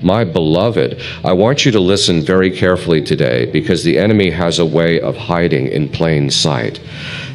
My beloved, I want you to listen very carefully today, because the enemy has a way of hiding in plain sight.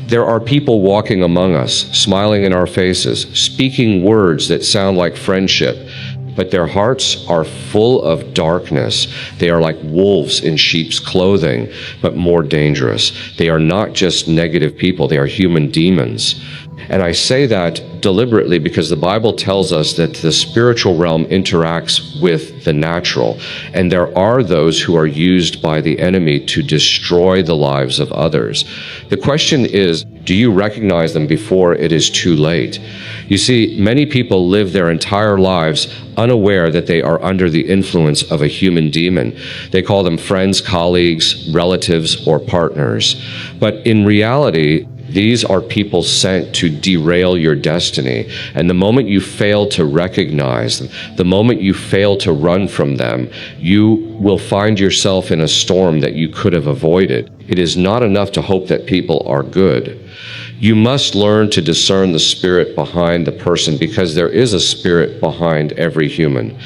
There are people walking among us, smiling in our faces, speaking words that sound like friendship, but their hearts are full of darkness. They are like wolves in sheep's clothing, but more dangerous. They are not just negative people, they are human demons. And I say that deliberately because the Bible tells us that the spiritual realm interacts with the natural, and there are those who are used by the enemy to destroy the lives of others. The question is, do you recognize them before it is too late? You see, many people live their entire lives unaware that they are under the influence of a human demon. They call them friends, colleagues, relatives, or partners. But in reality, these are people sent to derail your destiny. And the moment you fail to recognize them, the moment you fail to run from them, you will find yourself in a storm that you could have avoided. It is not enough to hope that people are good. You must learn to discern the spirit behind the person, because there is a spirit behind every human.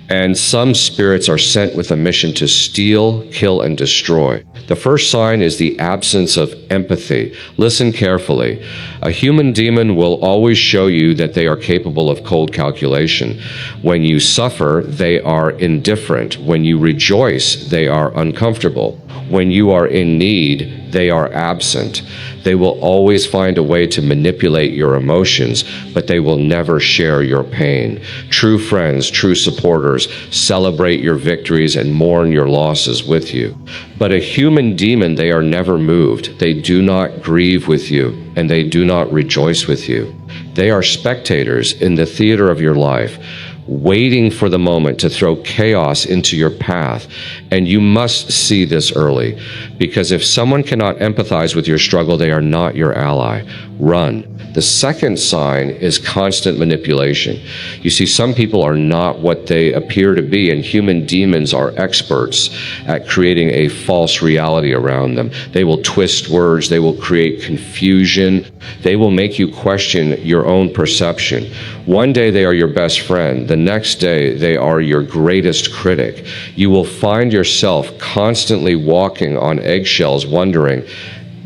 And some spirits are sent with a mission to steal, kill, and destroy. The first sign is the absence of empathy. Listen carefully. A human demon will always show you that they are capable of cold calculation. When you suffer, they are indifferent. When you rejoice, they are uncomfortable. When you are in need, they are absent. They will always find a way to manipulate your emotions, but they will never share your pain. True friends, true supporters, celebrate your victories and mourn your losses with you. But a human demon, they are never moved. They do not grieve with you, and they do not rejoice with you. They are spectators in the theater of your life, waiting for the moment to throw chaos into your path. And you must see this early, because if someone cannot empathize with your struggle, they are not your ally. Run. The second sign is constant manipulation. You see, some people are not what they appear to be, and human demons are experts at creating a false reality around them. They will twist words, they will create confusion, they will make you question your own perception. One day they are your best friend, the next day they are your greatest critic. You will find yourself constantly walking on eggshells, wondering,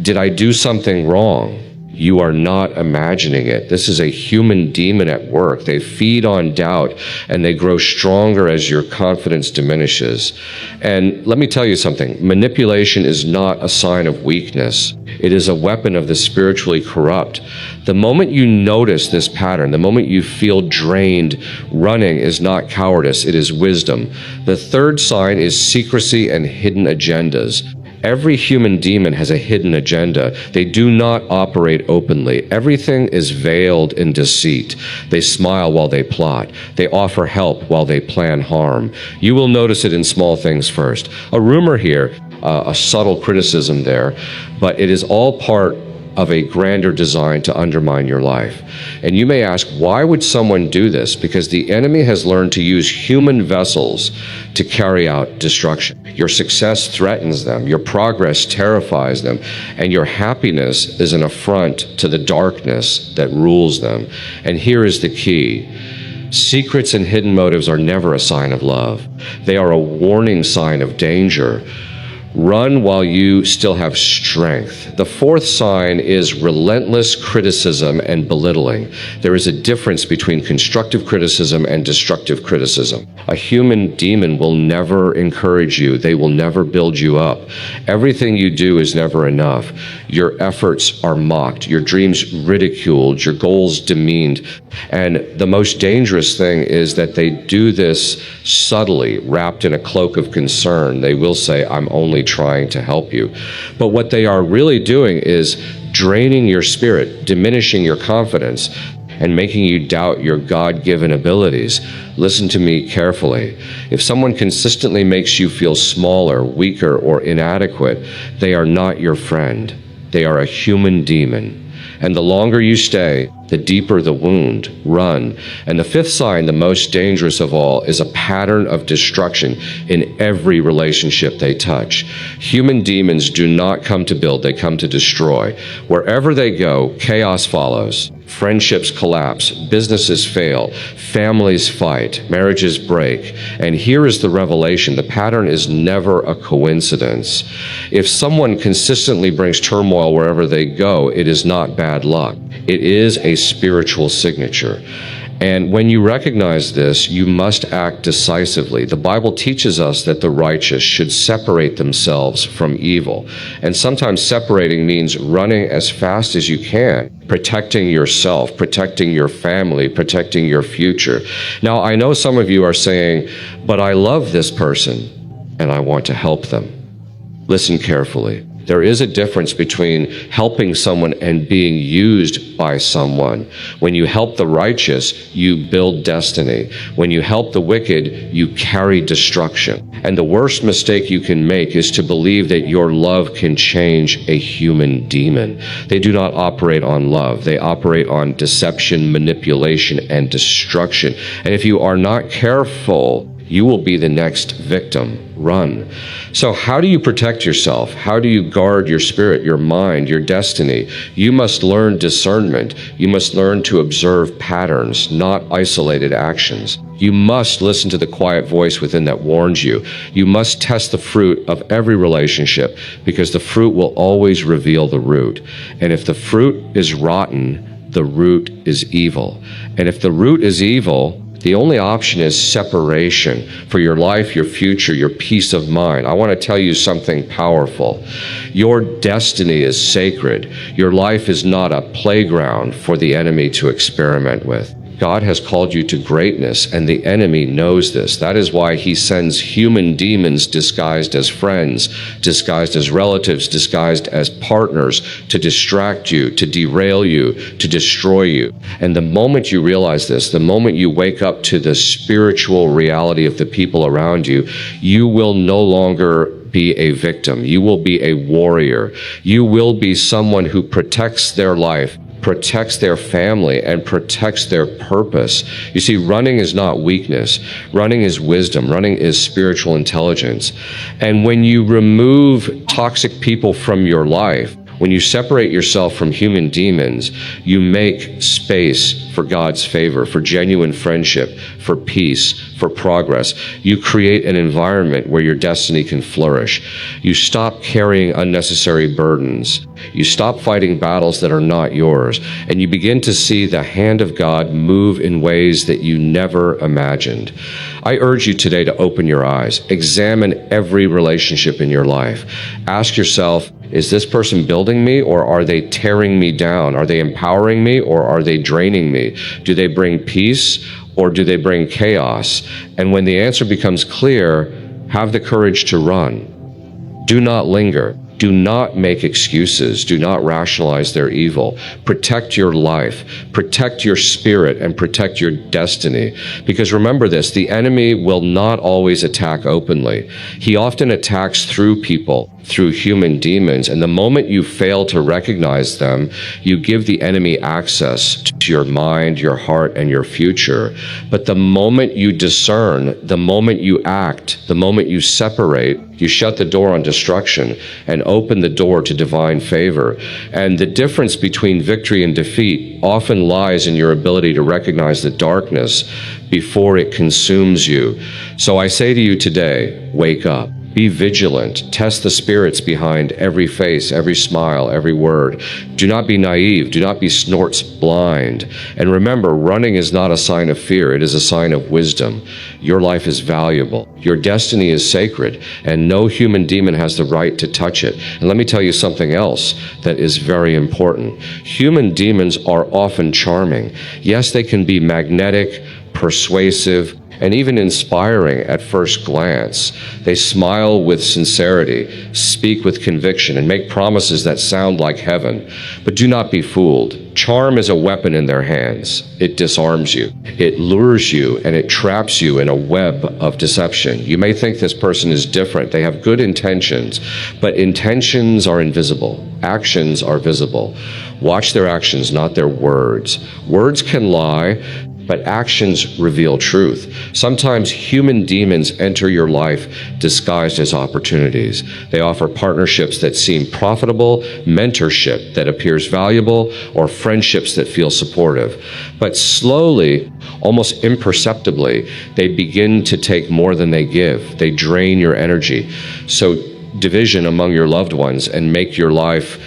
did I do something wrong? You are not imagining it. This is a human demon at work. They feed on doubt, and they grow stronger as your confidence diminishes. And let me tell you something. Manipulation is not a sign of weakness. It is a weapon of the spiritually corrupt. The moment you notice this pattern, the moment you feel drained, running is not cowardice, it is wisdom. The third sign is secrecy and hidden agendas. Every human demon has a hidden agenda. They do not operate openly. Everything is veiled in deceit. They smile while they plot. They offer help while they plan harm. You will notice it in small things first. A rumor here, a subtle criticism there, but it is all part of a grander design to undermine your life. And you may ask, why would someone do this? Because the enemy has learned to use human vessels to carry out destruction. Your success threatens them, your progress terrifies them, and your happiness is an affront to the darkness that rules them. And here is the key. Secrets and hidden motives are never a sign of love. They are a warning sign of danger. Run while you still have strength. The fourth sign is relentless criticism and belittling. There is a difference between constructive criticism and destructive criticism. A human demon will never encourage you. They will never build you up. Everything you do is never enough. Your efforts are mocked, your dreams ridiculed, your goals demeaned. And the most dangerous thing is that they do this subtly, wrapped in a cloak of concern. They will say, I'm only trying to help you. But what they are really doing is draining your spirit, diminishing your confidence, and making you doubt your God-given abilities. Listen to me carefully. If someone consistently makes you feel smaller, weaker, or inadequate, they are not your friend. They are a human demon. And the longer you stay, the deeper the wound. Run. And the fifth sign, the most dangerous of all, is a pattern of destruction in every relationship they touch. Human demons do not come to build, they come to destroy. Wherever they go, chaos follows. Friendships collapse, businesses fail, families fight, marriages break. And here is the revelation. The pattern is never a coincidence. If someone consistently brings turmoil wherever they go, it is not bad luck. It is a spiritual signature. And when you recognize this, you must act decisively. The Bible teaches us that the righteous should separate themselves from evil. And sometimes separating means running as fast as you can, protecting yourself, protecting your family, protecting your future. Now, I know some of you are saying, but I love this person and I want to help them. Listen carefully. There is a difference between helping someone and being used by someone. When you help the righteous, you build destiny. When you help the wicked, you carry destruction. And the worst mistake you can make is to believe that your love can change a human demon. They do not operate on love. They operate on deception, manipulation, and destruction. And if you are not careful, you will be the next victim. Run. So how do you protect yourself? How do you guard your spirit, your mind, your destiny? You must learn discernment. You must learn to observe patterns, not isolated actions. You must listen to the quiet voice within that warns you. You must test the fruit of every relationship, because the fruit will always reveal the root. And if the fruit is rotten, the root is evil. And if the root is evil, the only option is separation for your life, your future, your peace of mind. I want to tell you something powerful. Your destiny is sacred. Your life is not a playground for the enemy to experiment with. God has called you to greatness, and the enemy knows this. That is why he sends human demons disguised as friends, disguised as relatives, disguised as partners to distract you, to derail you, to destroy you. And the moment you realize this, the moment you wake up to the spiritual reality of the people around you, you will no longer be a victim. You will be a warrior. You will be someone who protects their life, protects their family, and protects their purpose. You see, running is not weakness. Running is wisdom. Running is spiritual intelligence. And when you remove toxic people from your life, when you separate yourself from human demons, you make space for God's favor, for genuine friendship, for peace, for progress. You create an environment where your destiny can flourish. You stop carrying unnecessary burdens. You stop fighting battles that are not yours, and you begin to see the hand of God move in ways that you never imagined. I urge you today to open your eyes. Examine every relationship in your life. Ask yourself, is this person building me, or are they tearing me down? Are they empowering me, or are they draining me? Do they bring peace, or do they bring chaos? And when the answer becomes clear, have the courage to run. Do not linger. Do not make excuses. Do not rationalize their evil. Protect your life, protect your spirit, and protect your destiny. Because remember this, the enemy will not always attack openly. He often attacks through people, through human demons. And the moment you fail to recognize them, you give the enemy access to your mind, your heart, and your future. But the moment you discern, the moment you act, the moment you separate, you shut the door on destruction and open the door to divine favor. And the difference between victory and defeat often lies in your ability to recognize the darkness before it consumes you. So I say to you today, wake up. Be vigilant. Test the spirits behind every face, every smile, every word. Do not be naive. Do not be snorts blind. And remember, running is not a sign of fear. It is a sign of wisdom. Your life is valuable. Your destiny is sacred, and no human demon has the right to touch it. And let me tell you something else that is very important. Human demons are often charming. Yes, they can be magnetic, persuasive, and even inspiring at first glance. They smile with sincerity, speak with conviction, and make promises that sound like heaven. But do not be fooled. Charm is a weapon in their hands. It disarms you. It lures you, and it traps you in a web of deception. You may think this person is different. They have good intentions, but intentions are invisible. Actions are visible. Watch their actions, not their words. Words can lie, but actions reveal truth. Sometimes human demons enter your life disguised as opportunities. They offer partnerships that seem profitable, mentorship that appears valuable, or friendships that feel supportive. But slowly, almost imperceptibly, they begin to take more than they give. They drain your energy. So division among your loved ones and make your life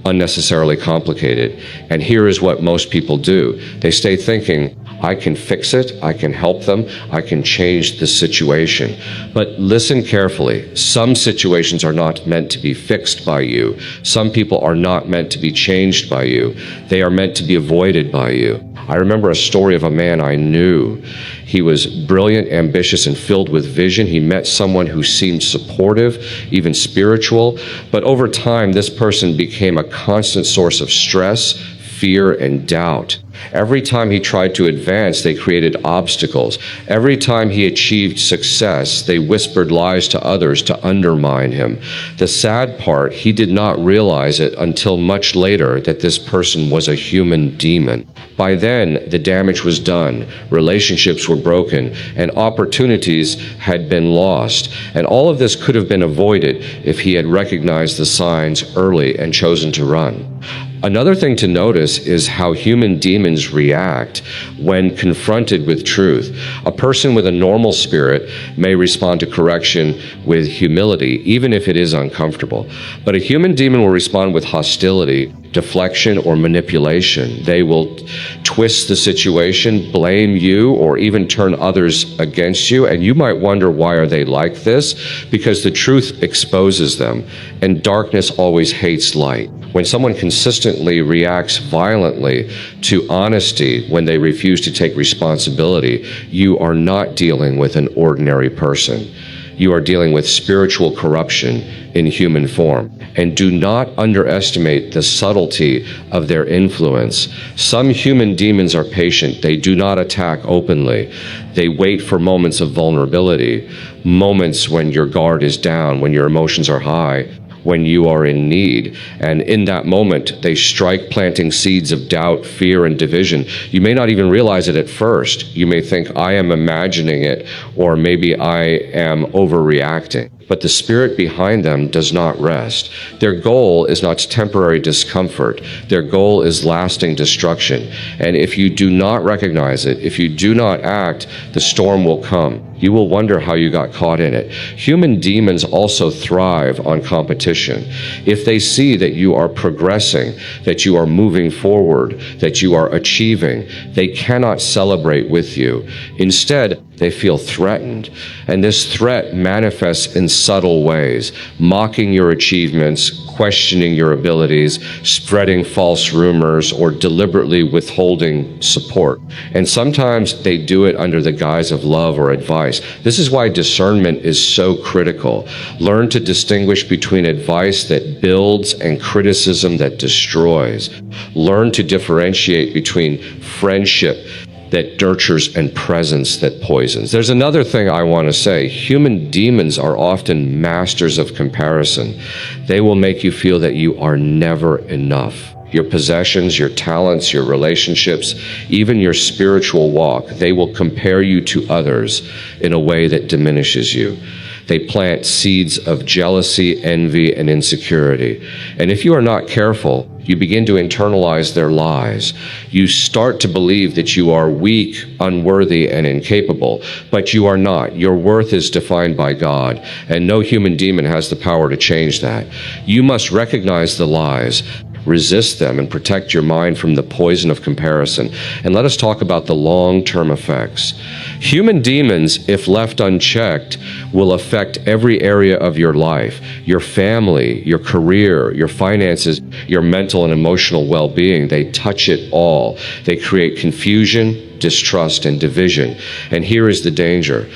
unnecessarily complicated. And here is what most people do. They stay thinking, I can fix it, I can help them, I can change the situation. But listen carefully. Some situations are not meant to be fixed by you. Some people are not meant to be changed by you. They are meant to be avoided by you. I remember a story of a man I knew. He was brilliant, ambitious, and filled with vision. He met someone who seemed supportive, even spiritual. But over time, this person became a constant source of stress, fear, and doubt. Every time he tried to advance, they created obstacles. Every time he achieved success, they whispered lies to others to undermine him. The sad part, he did not realize it until much later that this person was a human demon. By then, the damage was done, relationships were broken, and opportunities had been lost. And all of this could have been avoided if he had recognized the signs early and chosen to run. Another thing to notice is how human demons react when confronted with truth. A person with a normal spirit may respond to correction with humility, even if it is uncomfortable. But a human demon will respond with hostility, deflection, or manipulation. They will twist the situation, blame you, or even turn others against you. And you might wonder, why are they like this? Because the truth exposes them, and darkness always hates light. When someone consistently reacts violently to honesty when they refuse to take responsibility, you are not dealing with an ordinary person. You are dealing with spiritual corruption in human form. And do not underestimate the subtlety of their influence. Some human demons are patient. They do not attack openly. They wait for moments of vulnerability, moments when your guard is down, when your emotions are high, when you are in need. And in that moment, they strike, planting seeds of doubt, fear, and division. You may not even realize it at first. You may think, I am imagining it, or maybe I am overreacting. But the spirit behind them does not rest. Their goal is not temporary discomfort. Their goal is lasting destruction. And if you do not recognize it, if you do not act, the storm will come. You will wonder how you got caught in it. Human demons also thrive on competition. If they see that you are progressing, that you are moving forward, that you are achieving, they cannot celebrate with you. Instead, they feel threatened. And this threat manifests in subtle ways, mocking your achievements, questioning your abilities, spreading false rumors, or deliberately withholding support. And sometimes they do it under the guise of love or advice. This is why discernment is so critical. Learn to distinguish between advice that builds and criticism that destroys. Learn to differentiate between friendship that nurtures and presence that poisons. There's another thing I want to say. Human demons are often masters of comparison. They will make you feel that you are never enough. Your possessions, your talents, your relationships, even your spiritual walk, they will compare you to others in a way that diminishes you. They plant seeds of jealousy, envy, and insecurity. And if you are not careful, you begin to internalize their lies. You start to believe that you are weak, unworthy, and incapable, but you are not. Your worth is defined by God, and no human demon has the power to change that. You must recognize the lies, resist them, and protect your mind from the poison of comparison. And let us talk about the long-term effects. Human demons, if left unchecked, will affect every area of your life, your family, your career, your finances, your mental and emotional well-being. They touch it all. They create confusion, distrust, and division. And here is the danger.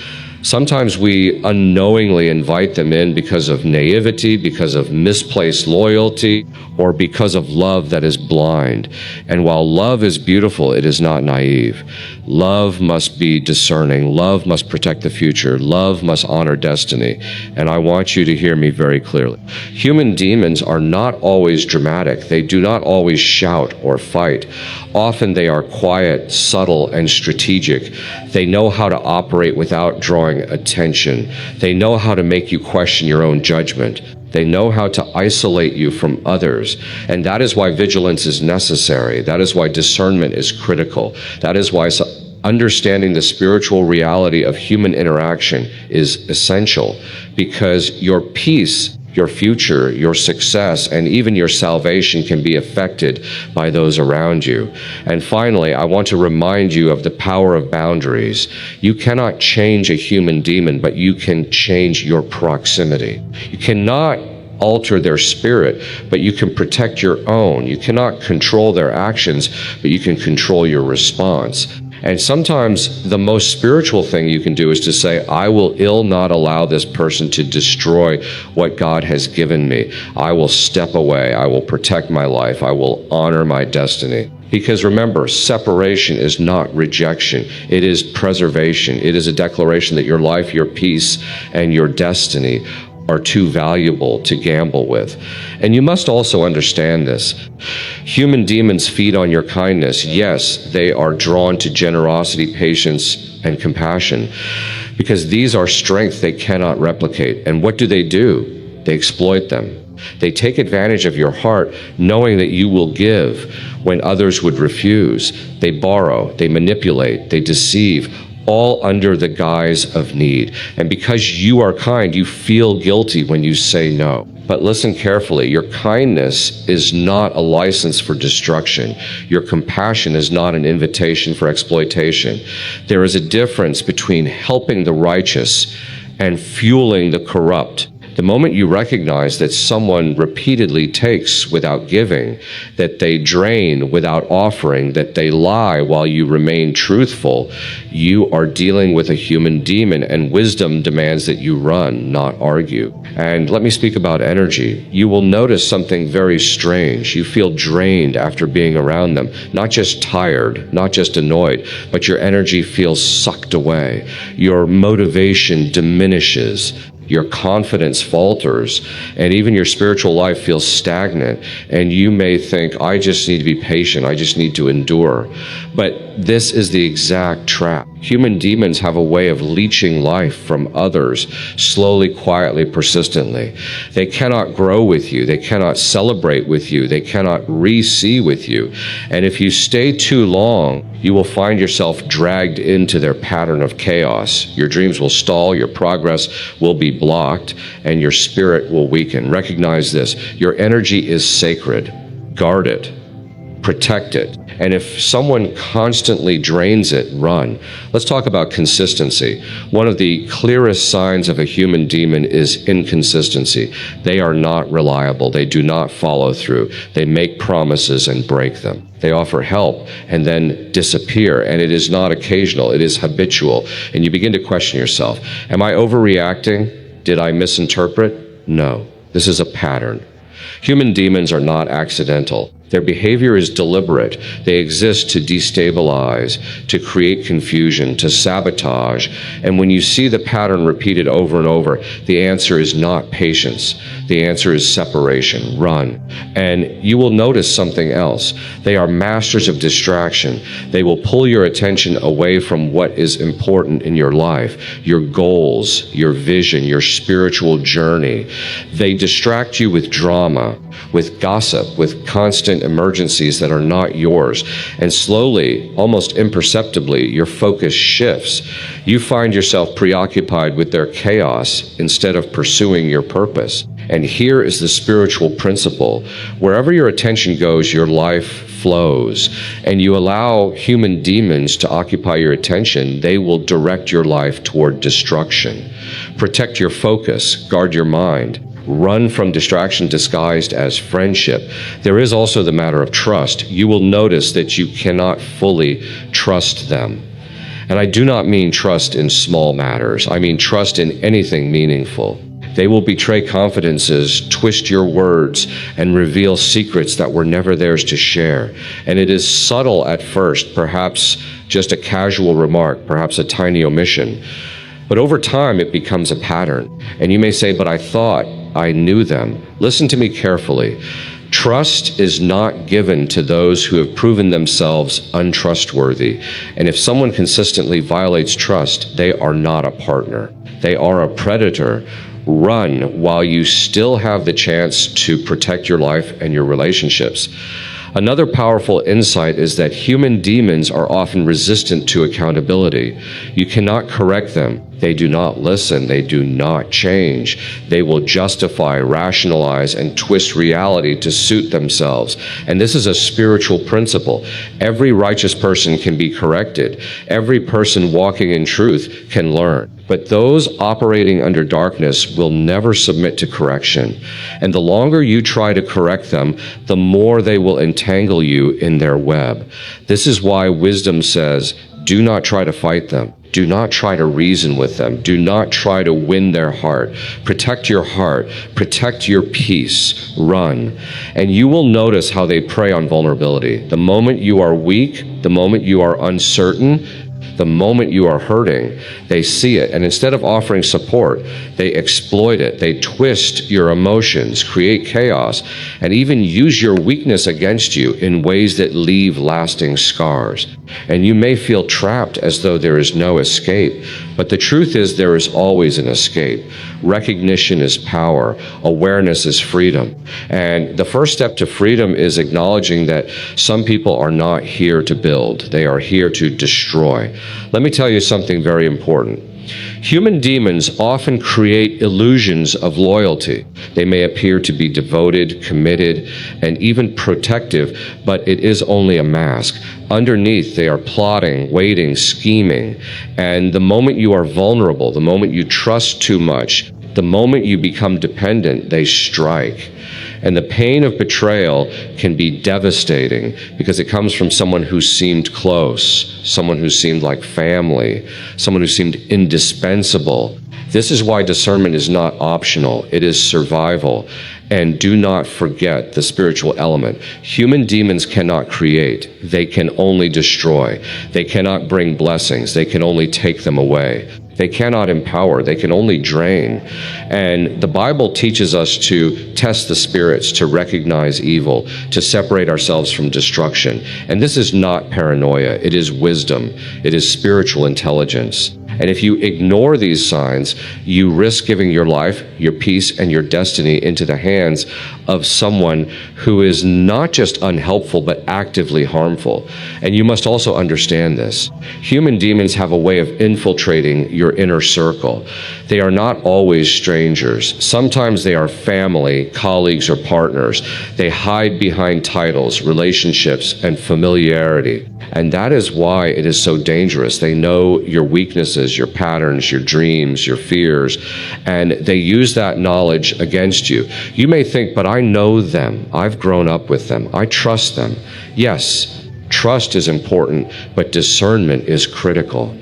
Sometimes we unknowingly invite them in because of naivety, because of misplaced loyalty, or because of love that is blind. And while love is beautiful, it is not naive. Love must be discerning. Love must protect the future. Love must honor destiny. And I want you to hear me very clearly. Human demons are not always dramatic. They do not always shout or fight. Often they are quiet, subtle, and strategic. They know how to operate without drawing attention. They know how to make you question your own judgment. They know how to isolate you from others. And that is why vigilance is necessary. That is why discernment is critical. That is why understanding the spiritual reality of human interaction is essential, because your peace, your future, your success, and even your salvation can be affected by those around you. And finally, I want to remind you of the power of boundaries. You cannot change a human demon, but you can change your proximity. You cannot alter their spirit, but you can protect your own. You cannot control their actions, but you can control your response. And sometimes the most spiritual thing you can do is to say, I will not allow this person to destroy what God has given me. I will step away. I will protect my life. I will honor my destiny. Because remember, separation is not rejection. It is preservation. It is a declaration that your life, your peace, and your destiny are too valuable to gamble with. And you must also understand this. Human demons feed on your kindness. Yes, they are drawn to generosity, patience, and compassion, because these are strengths they cannot replicate. And what do? They exploit them. They take advantage of your heart, knowing that you will give when others would refuse. They borrow, they manipulate, they deceive, all under the guise of need. And because you are kind, you feel guilty when you say no. But listen carefully, your kindness is not a license for destruction. Your compassion is not an invitation for exploitation. There is a difference between helping the righteous and fueling the corrupt. The moment you recognize that someone repeatedly takes without giving, that they drain without offering, that they lie while you remain truthful, you are dealing with a human demon, and wisdom demands that you run, not argue. And let me speak about energy. You will notice something very strange. You feel drained after being around them, not just tired, not just annoyed, but your energy feels sucked away. Your motivation diminishes. Your confidence falters, and even your spiritual life feels stagnant, and you may think, I just need to be patient, I just need to endure. But this is the exact trap. Human demons have a way of leeching life from others, slowly, quietly, persistently. They cannot grow with you, they cannot celebrate with you, they cannot re-see with you. And if you stay too long, you will find yourself dragged into their pattern of chaos. Your dreams will stall, your progress will be blocked, and your spirit will weaken. Recognize this. Your energy is sacred. Guard it. Protect it. And if someone constantly drains it, run. Let's talk about consistency. One of the clearest signs of a human demon is inconsistency. They are not reliable. They do not follow through. They make promises and break them. They offer help and then disappear. And it is not occasional. It is habitual. And you begin to question yourself. Am I overreacting? Did I misinterpret? No. This is a pattern. Human demons are not accidental. Their behavior is deliberate. They exist to destabilize, to create confusion, to sabotage. And when you see the pattern repeated over and over, the answer is not patience. The answer is separation. Run. And you will notice something else. They are masters of distraction. They will pull your attention away from what is important in your life, your goals, your vision, your spiritual journey. They distract you with drama, with gossip, with constant emergencies that are not yours. And slowly, almost imperceptibly, your focus shifts. You find yourself preoccupied with their chaos instead of pursuing your purpose. And here is the spiritual principle. Wherever your attention goes, your life flows. And you allow human demons to occupy your attention, they will direct your life toward destruction. Protect your focus, guard your mind. Run from distraction disguised as friendship. There is also the matter of trust. You will notice that you cannot fully trust them. And I do not mean trust in small matters. I mean trust in anything meaningful. They will betray confidences, twist your words, and reveal secrets that were never theirs to share. And it is subtle at first, perhaps just a casual remark, perhaps a tiny omission. But over time, it becomes a pattern. And you may say, but I thought I knew them. Listen to me carefully. Trust is not given to those who have proven themselves untrustworthy. And if someone consistently violates trust, they are not a partner. They are a predator. Run while you still have the chance to protect your life and your relationships. Another powerful insight is that human demons are often resistant to accountability. You cannot correct them. They do not listen. They do not change. They will justify, rationalize, and twist reality to suit themselves. And this is a spiritual principle. Every righteous person can be corrected. Every person walking in truth can learn. But those operating under darkness will never submit to correction. And the longer you try to correct them, the more they will entangle you in their web. This is why wisdom says, do not try to fight them. Do not try to reason with them. Do not try to win their heart. Protect your heart. Protect your peace. Run. And you will notice how they prey on vulnerability. The moment you are weak, the moment you are uncertain, the moment you are hurting, they see it. And instead of offering support, they exploit it. They twist your emotions, create chaos, and even use your weakness against you in ways that leave lasting scars. And you may feel trapped as though there is no escape. But the truth is there is always an escape. Recognition is power. Awareness is freedom. And the first step to freedom is acknowledging that some people are not here to build. They are here to destroy. Let me tell you something very important. Human demons often create illusions of loyalty. They may appear to be devoted, committed, and even protective, but it is only a mask. Underneath, they are plotting, waiting, scheming. And the moment you are vulnerable, the moment you trust too much, the moment you become dependent, they strike. And the pain of betrayal can be devastating because it comes from someone who seemed close, someone who seemed like family, someone who seemed indispensable. This is why discernment is not optional. It is survival. And do not forget the spiritual element. Human demons cannot create. They can only destroy. They cannot bring blessings. They can only take them away. They cannot empower. They can only drain. And the Bible teaches us to test the spirits, to recognize evil, to separate ourselves from destruction. And this is not paranoia. It is wisdom. It is spiritual intelligence. And if you ignore these signs, you risk giving your life, your peace, and your destiny into the hands of someone who is not just unhelpful, but actively harmful. And you must also understand this. Human demons have a way of infiltrating your inner circle. They are not always strangers. Sometimes they are family, colleagues, or partners. They hide behind titles, relationships, and familiarity. And that is why it is so dangerous. They know your weaknesses, your patterns, your dreams, your fears, and they use that knowledge against you. You may think, but I know them. I've grown up with them. I trust them. Yes, trust is important, but discernment is critical.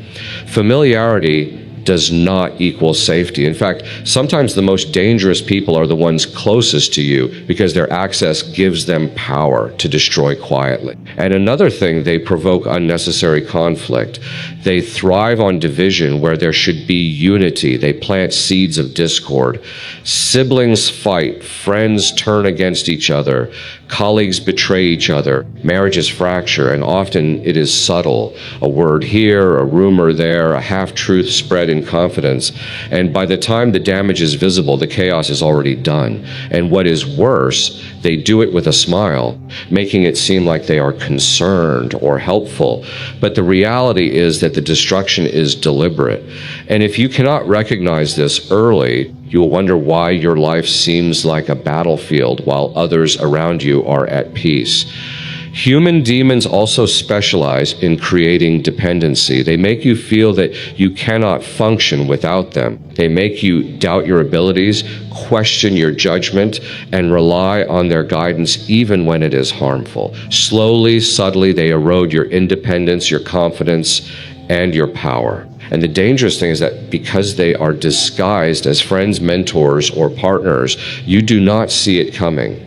Familiarity does not equal safety. In fact, sometimes the most dangerous people are the ones closest to you because their access gives them power to destroy quietly. And another thing, they provoke unnecessary conflict. They thrive on division where there should be unity. They plant seeds of discord. Siblings fight, friends turn against each other, colleagues betray each other, marriages fracture, and often it is subtle. A word here, a rumor there, a half-truth spread in confidence. And by the time the damage is visible, the chaos is already done. And what is worse, they do it with a smile, making it seem like they are concerned or helpful. But the reality is that the destruction is deliberate. And if you cannot recognize this early, you will wonder why your life seems like a battlefield while others around you are at peace. Human demons also specialize in creating dependency. They make you feel that you cannot function without them. They make you doubt your abilities, question your judgment, and rely on their guidance even when it is harmful. Slowly, subtly, they erode your independence, your confidence, and your power. And the dangerous thing is that because they are disguised as friends, mentors, or partners, you do not see it coming.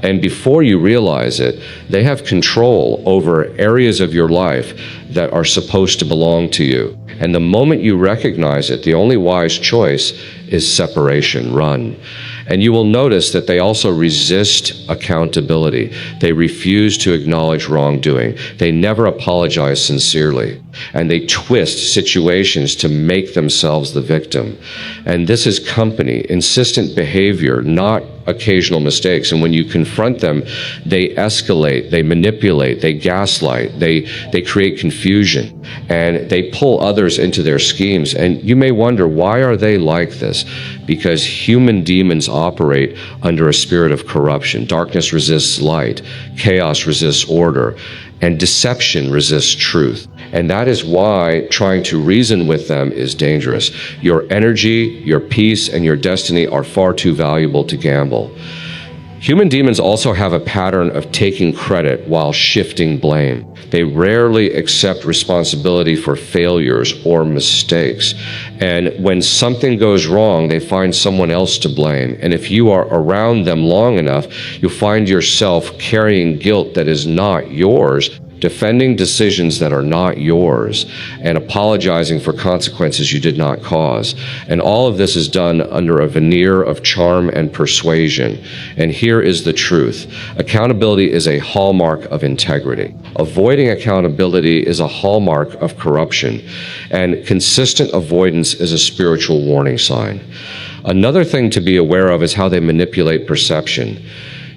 And before you realize it, they have control over areas of your life that are supposed to belong to you. And the moment you recognize it, the only wise choice is separation, run. And you will notice that they also resist accountability. They refuse to acknowledge wrongdoing. They never apologize sincerely. And they twist situations to make themselves the victim. And this is company, insistent behavior, not occasional mistakes. And when you confront them, they escalate, they manipulate, they gaslight, they create confusion, and they pull others into their schemes. And you may wonder, why are they like this? Because human demons operate under a spirit of corruption. Darkness resists light, chaos resists order, and deception resists truth. And that is why trying to reason with them is dangerous. Your energy, your peace, and your destiny are far too valuable to gamble. Human demons also have a pattern of taking credit while shifting blame. They rarely accept responsibility for failures or mistakes. And when something goes wrong, they find someone else to blame. And if you are around them long enough, you'll find yourself carrying guilt that is not yours, defending decisions that are not yours, and apologizing for consequences you did not cause. And all of this is done under a veneer of charm and persuasion. And here is the truth. Accountability is a hallmark of integrity. Avoiding accountability is a hallmark of corruption. And consistent avoidance is a spiritual warning sign. Another thing to be aware of is how they manipulate perception.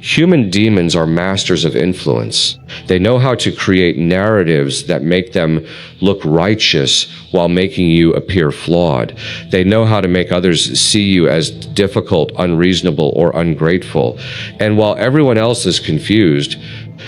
Human demons are masters of influence. They know how to create narratives that make them look righteous while making you appear flawed. They know how to make others see you as difficult, unreasonable, or ungrateful. And while everyone else is confused,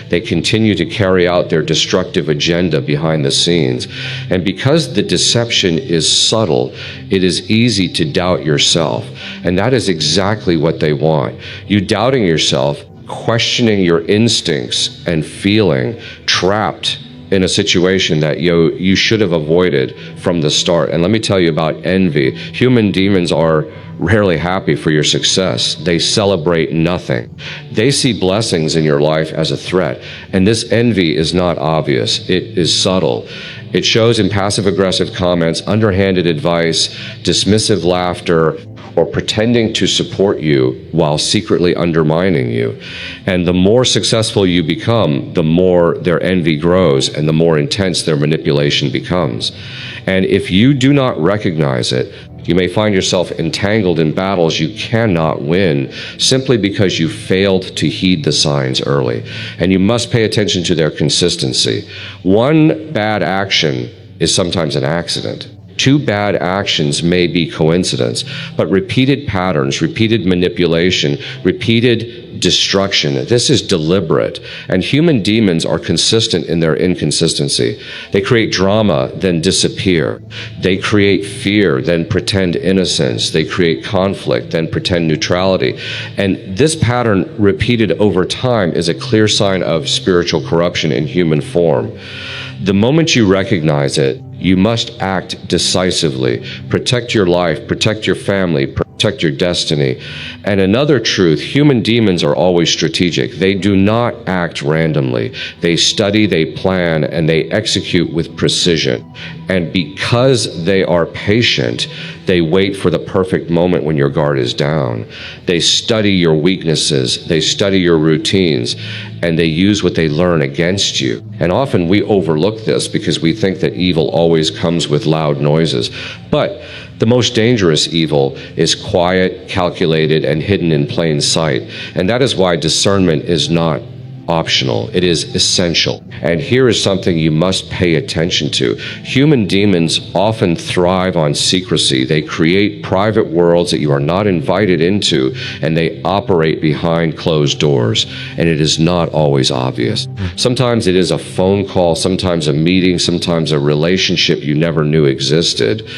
they continue to carry out their destructive agenda behind the scenes. And because the deception is subtle, it is easy to doubt yourself. And that is exactly what they want. You doubting yourself, questioning your instincts, and feeling trapped in a situation that you should have avoided from the start. And let me tell you about envy. Human demons are rarely happy for your success. They celebrate nothing. They see blessings in your life as a threat. And this envy is not obvious. It is subtle. It shows in passive-aggressive comments, underhanded advice, dismissive laughter, or pretending to support you while secretly undermining you. And the more successful you become, the more their envy grows and the more intense their manipulation becomes. And if you do not recognize it, you may find yourself entangled in battles you cannot win simply because you failed to heed the signs early. And you must pay attention to their consistency. One bad action is sometimes an accident. Two bad actions may be coincidence, but repeated patterns, repeated manipulation, repeated destruction, this is deliberate. And human demons are consistent in their inconsistency. They create drama, then disappear. They create fear, then pretend innocence. They create conflict, then pretend neutrality. And this pattern, repeated over time, is a clear sign of spiritual corruption in human form. The moment you recognize it, you must act decisively. Protect your life, protect your family, protect your destiny. And another truth, human demons are always strategic. They do not act randomly. They study, they plan, and they execute with precision. And because they are patient, they wait for the perfect moment when your guard is down. They study your weaknesses, they study your routines, and they use what they learn against you. And often we overlook this because we think that evil always comes with loud noises. But the most dangerous evil is quiet, calculated, and hidden in plain sight. And that is why discernment is not optional. It is essential. And here is something you must pay attention to. Human demons often thrive on secrecy. They create private worlds that you are not invited into, and they operate behind closed doors. And it is not always obvious. Sometimes it is a phone call, sometimes a meeting, sometimes a relationship you never knew existed.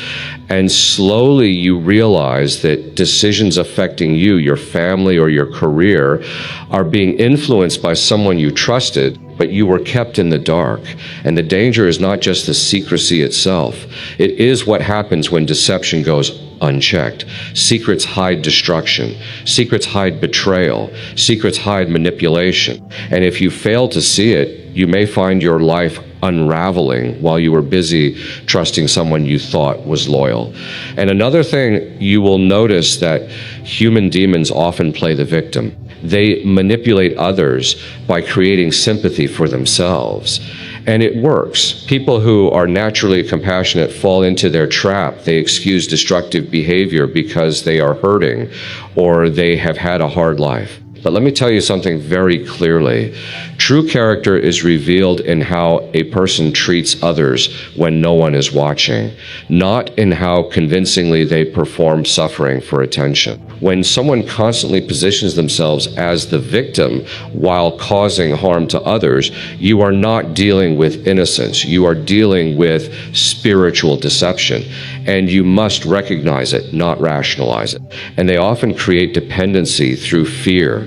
And slowly you realize that decisions affecting you, your family, or your career are being influenced by someone you trusted, but you were kept in the dark. And the danger is not just the secrecy itself. It is what happens when deception goes unchecked. Secrets hide destruction. Secrets hide betrayal. Secrets hide manipulation. And if you fail to see it, you may find your life unraveling while you were busy trusting someone you thought was loyal. And another thing, you will notice that human demons often play the victim. They manipulate others by creating sympathy for themselves. And it works. People who are naturally compassionate fall into their trap. They excuse destructive behavior because they are hurting or they have had a hard life. But let me tell you something very clearly. True character is revealed in how a person treats others when no one is watching, not in how convincingly they perform suffering for attention. When someone constantly positions themselves as the victim while causing harm to others, you are not dealing with innocence. You are dealing with spiritual deception, and you must recognize it, not rationalize it. And they often create dependency through fear.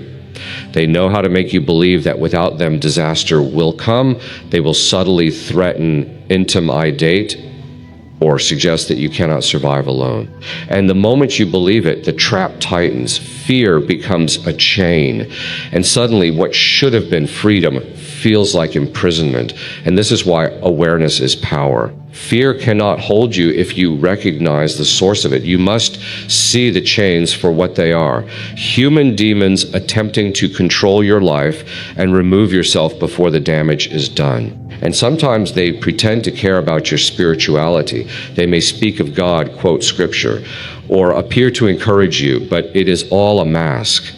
They know how to make you believe that without them, disaster will come. They will subtly threaten intimidate or suggest that you cannot survive alone. And the moment you believe it, the trap tightens. Fear becomes a chain. And suddenly, what should have been freedom feels like imprisonment. And this is why awareness is power. Fear cannot hold you if you recognize the source of it. You must see the chains for what they are. Human demons attempting to control your life and remove yourself before the damage is done. And sometimes they pretend to care about your spirituality. They may speak of God, quote scripture, or appear to encourage you, but it is all a mask.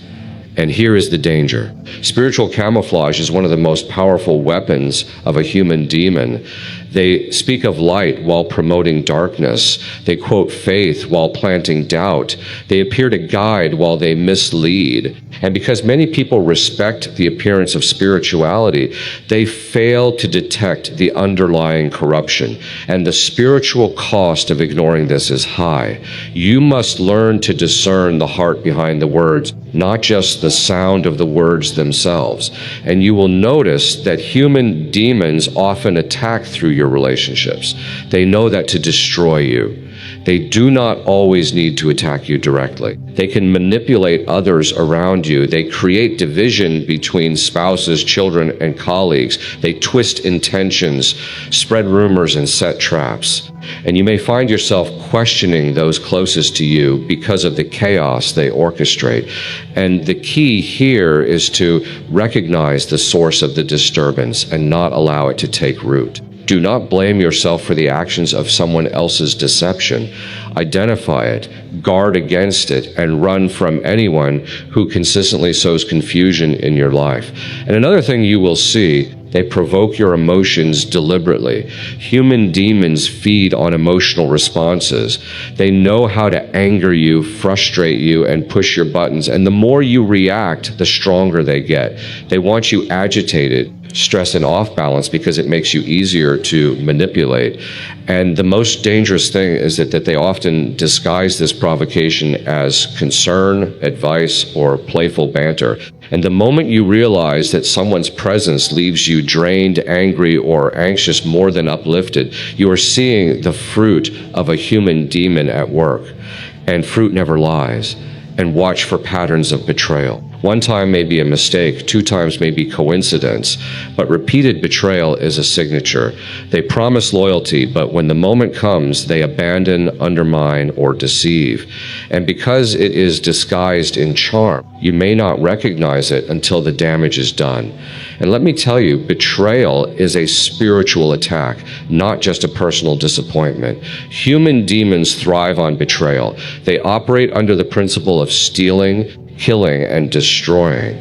And here is the danger. Spiritual camouflage is one of the most powerful weapons of a human demon. They speak of light while promoting darkness. They quote faith while planting doubt. They appear to guide while they mislead. And because many people respect the appearance of spirituality, they fail to detect the underlying corruption. And the spiritual cost of ignoring this is high. You must learn to discern the heart behind the words, not just the sound of the words themselves. And you will notice that human demons often attack through your relationships. They know that to destroy you. They do not always need to attack you directly. They can manipulate others around you. They create division between spouses, children, and colleagues. They twist intentions, spread rumors, and set traps. And you may find yourself questioning those closest to you because of the chaos they orchestrate. And the key here is to recognize the source of the disturbance and not allow it to take root. Do not blame yourself for the actions of someone else's deception. Identify it, guard against it, and run from anyone who consistently sows confusion in your life. And another thing you will see, they provoke your emotions deliberately. Human demons feed on emotional responses. They know how to anger you, frustrate you, and push your buttons. And the more you react, the stronger they get. They want you agitated, stressed, and off balance because it makes you easier to manipulate. And the most dangerous thing is that they often disguise this provocation as concern, advice, or playful banter. And the moment you realize that someone's presence leaves you drained, angry, or anxious more than uplifted, you are seeing the fruit of a human demon at work. And fruit never lies. And watch for patterns of betrayal. One time may be a mistake, 2 times may be coincidence, but repeated betrayal is a signature. They promise loyalty, but when the moment comes, they abandon, undermine, or deceive. And because it is disguised in charm, you may not recognize it until the damage is done. And let me tell you, betrayal is a spiritual attack, not just a personal disappointment. Human demons thrive on betrayal. They operate under the principle of stealing, killing, and destroying.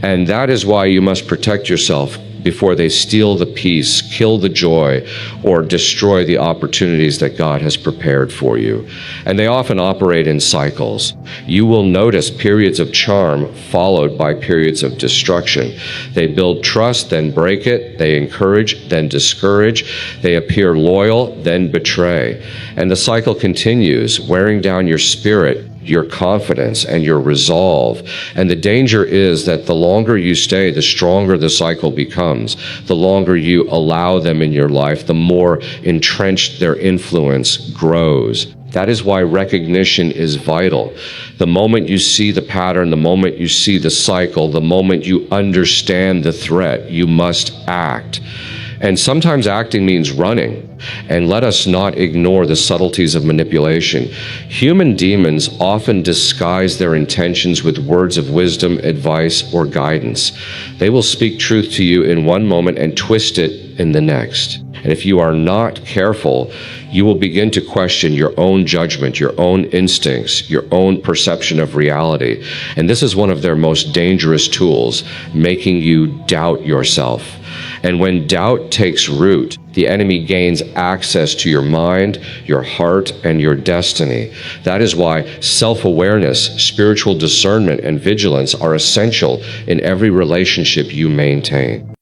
And that is why you must protect yourself before they steal the peace, kill the joy, or destroy the opportunities that God has prepared for you. And they often operate in cycles. You will notice periods of charm followed by periods of destruction. They build trust, then break it. They encourage, then discourage. They appear loyal, then betray. And the cycle continues, wearing down your spirit, your confidence, and your resolve. And the danger is that the longer you stay, the stronger the cycle becomes. The longer you allow them in your life, the more entrenched their influence grows. That is why recognition is vital. The moment you see the pattern, the moment you see the cycle, the moment you understand the threat, you must act. And sometimes acting means running. And let us not ignore the subtleties of manipulation. Human demons often disguise their intentions with words of wisdom, advice, or guidance. They will speak truth to you in one moment and twist it in the next. And if you are not careful, you will begin to question your own judgment, your own instincts, your own perception of reality. And this is one of their most dangerous tools, making you doubt yourself. And when doubt takes root, the enemy gains access to your mind, your heart, and your destiny. That is why self-awareness, spiritual discernment, and vigilance are essential in every relationship you maintain.